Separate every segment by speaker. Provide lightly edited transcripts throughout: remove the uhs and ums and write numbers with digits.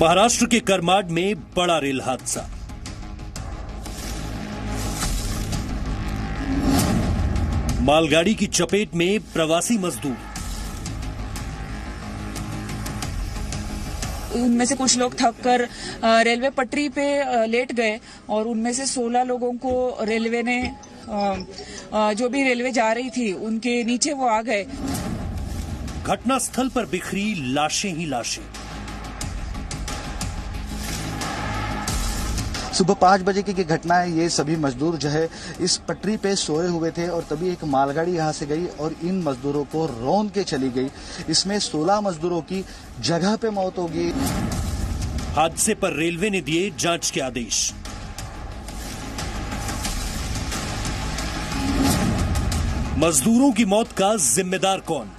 Speaker 1: महाराष्ट्र के करमाड में बड़ा रेल हादसा। मालगाड़ी की चपेट में प्रवासी मजदूर।
Speaker 2: उनमें से कुछ लोग थक कर रेलवे पटरी पे लेट गए और उनमें से 16 लोगों को रेलवे ने जो भी रेलवे जा रही थी उनके नीचे वो आ गए।
Speaker 1: घटनास्थल पर बिखरी लाशें ही लाशें।
Speaker 3: सुबह 5 बजे की घटना है। ये सभी मजदूर जो है इस पटरी पे सोए हुए थे और तभी एक मालगाड़ी यहां से गई और इन मजदूरों को रौंद के चली गई। इसमें 16 मजदूरों की जगह पे मौत हो गई।
Speaker 1: हादसे पर रेलवे ने दिए जांच के आदेश। मजदूरों की मौत का जिम्मेदार कौन?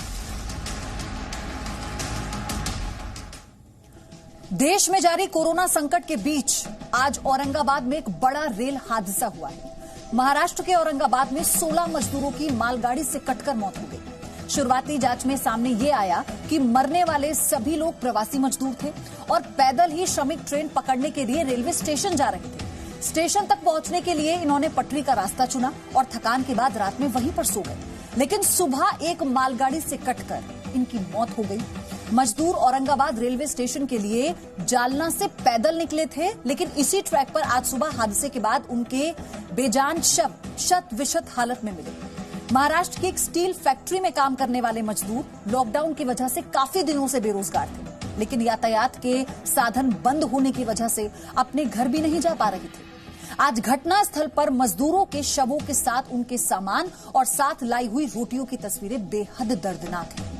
Speaker 4: देश में जारी कोरोना संकट के बीच आज औरंगाबाद में एक बड़ा रेल हादसा हुआ है। महाराष्ट्र के औरंगाबाद में 16 मजदूरों की मालगाड़ी से कटकर मौत हो गई। शुरुआती जांच में सामने ये आया कि मरने वाले सभी लोग प्रवासी मजदूर थे और पैदल ही श्रमिक ट्रेन पकड़ने के लिए रेलवे स्टेशन जा रहे थे। स्टेशन तक पहुंचने के लिए इन्होंने पटरी का रास्ता चुना और थकान के बाद रात में वहीं पर सो गए, लेकिन सुबह एक मालगाड़ी से कटकर इनकी मौत हो गई। मजदूर औरंगाबाद रेलवे स्टेशन के लिए जालना से पैदल निकले थे, लेकिन इसी ट्रैक पर आज सुबह हादसे के बाद उनके बेजान शव शत विशत हालत में मिले। महाराष्ट्र की एक स्टील फैक्ट्री में काम करने वाले मजदूर लॉकडाउन की वजह से काफी दिनों से बेरोजगार थे, लेकिन यातायात के साधन बंद होने की वजह से अपने घर भी नहीं जा पा रहे थे। आज घटनास्थल पर मजदूरों के शवों के साथ उनके सामान और साथ लाई हुई रोटियों की तस्वीरें बेहद दर्दनाक हैं।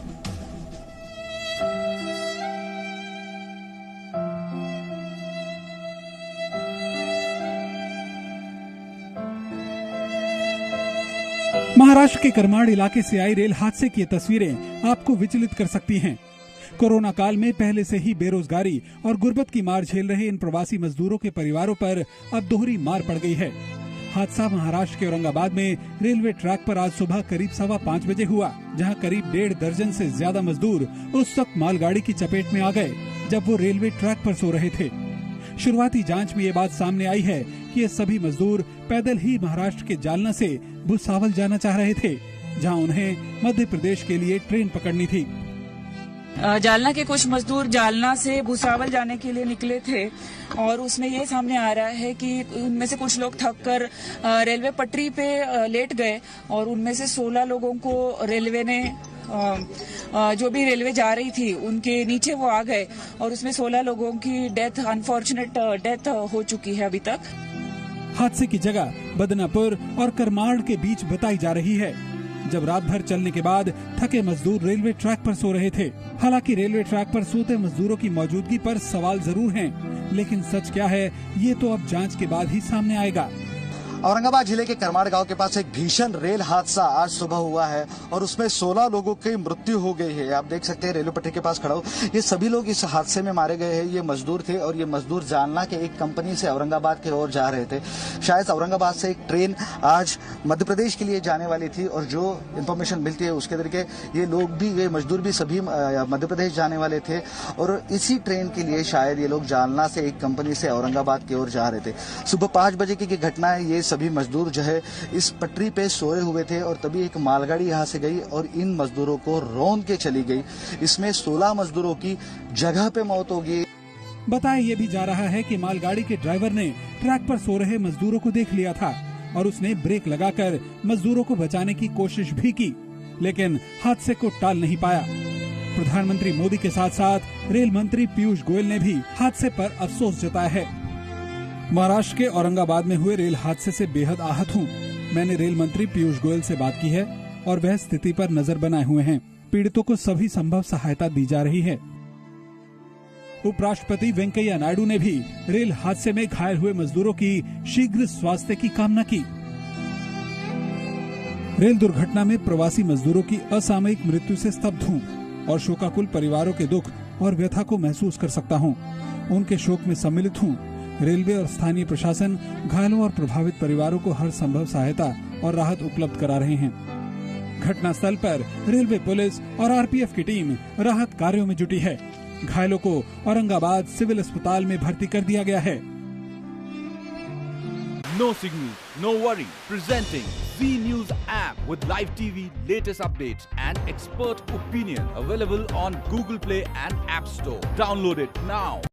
Speaker 5: महाराष्ट्र के करमाड इलाके से आई रेल हादसे की तस्वीरें आपको विचलित कर सकती हैं। कोरोना काल में पहले से ही बेरोजगारी और गुर्बत की मार झेल रहे इन प्रवासी मजदूरों के परिवारों पर अब दोहरी मार पड़ गई है। हादसा महाराष्ट्र के औरंगाबाद में रेलवे ट्रैक पर आज सुबह करीब 5:15 बजे हुआ, जहां करीब 1.5 दर्जन से ज्यादा मजदूर उस वक्त मालगाड़ी की चपेट में आ गए जब वो रेलवे ट्रैक पर सो रहे थे। शुरुआती जांच में ये बात सामने आई है कि ये सभी मजदूर पैदल ही महाराष्ट्र के जालना से भुसावल जाना चाह रहे थे, जहां उन्हें मध्य प्रदेश के लिए ट्रेन पकड़नी थी।
Speaker 2: जालना के कुछ मजदूर जालना से भुसावल जाने के लिए निकले थे और उसमें ये सामने आ रहा है कि उनमें से कुछ लोग थक कर रेलवे पटरी पे लेट गए और उनमें से 16 लोगों को रेलवे ने जो भी रेलवे जा रही थी उनके नीचे वो आ गए और उसमें 16 लोगों की अनफॉर्चुनेट डेथ हो चुकी है अभी तक।
Speaker 5: हादसे की जगह बदनापुर और करमाड के बीच बताई जा रही है, जब रात भर चलने के बाद थके मजदूर रेलवे ट्रैक पर सो रहे थे। हालांकि रेलवे ट्रैक पर सोते मजदूरों की मौजूदगी पर सवाल जरूर हैं, लेकिन सच क्या है ये तो अब जांच के बाद ही सामने आएगा।
Speaker 3: औरंगाबाद जिले के करमाड गांव के पास एक भीषण रेल हादसा आज सुबह हुआ है और उसमें 16 लोगों की मृत्यु हो गई है। आप देख सकते हैं रेलवे पटरी के पास खड़ा हो, ये सभी लोग इस हादसे में मारे गए हैं। ये मजदूर थे और ये मजदूर जालना के एक कंपनी से औरंगाबाद की ओर जा रहे थे। शायद औरंगाबाद से एक ट्रेन आज मध्य प्रदेश के लिए जाने वाली थी और जो इन्फॉर्मेशन मिलती है उसके तरीके ये लोग भी, ये मजदूर भी सभी मध्य प्रदेश जाने वाले थे और इसी ट्रेन के लिए शायद ये लोग जालना से एक कंपनी से औरंगाबाद की ओर जा रहे थे। सुबह 5 बजे की घटना है। ये सभी मजदूर जो है इस पटरी पे सोए हुए थे और तभी एक मालगाड़ी यहां से गई और इन मजदूरों को रौंद के चली गई। इसमें 16 मजदूरों की जगह पे मौत हो गई।
Speaker 5: बताया ये भी जा रहा है कि मालगाड़ी के ड्राइवर ने ट्रैक पर सो रहे मजदूरों को देख लिया था और उसने ब्रेक लगाकर मजदूरों को बचाने की कोशिश भी की, लेकिन हादसे को टाल नहीं पाया। प्रधानमंत्री मोदी के साथ साथ रेल मंत्री पीयूष गोयल ने भी हादसे पर अफसोस जताया है। महाराष्ट्र के औरंगाबाद में हुए रेल हादसे से बेहद आहत हूँ। मैंने रेल मंत्री पीयूष गोयल से बात की है और वह स्थिति पर नजर बनाए हुए हैं। पीड़ितों को सभी संभव सहायता दी जा रही है। उपराष्ट्रपति वेंकैया नायडू ने भी रेल हादसे में घायल हुए मजदूरों की शीघ्र स्वास्थ्य की कामना की। रेल दुर्घटना में प्रवासी मजदूरों की असामयिक मृत्यु से स्तब्ध हूँ और शोकाकुल परिवारों के दुख और व्यथा को महसूस कर सकता हूँ। उनके शोक में सम्मिलित हूँ। रेलवे और स्थानीय प्रशासन घायलों और प्रभावित परिवारों को हर संभव सहायता और राहत उपलब्ध करा रहे हैं। घटनास्थल पर रेलवे पुलिस और आरपीएफ की टीम राहत कार्यों में जुटी है। घायलों को औरंगाबाद सिविल अस्पताल में भर्ती कर दिया गया है।
Speaker 6: No signal, no worry. Presenting Z News app with live TV, latest updates and expert opinion. Available on Google Play and App Store. Download it now.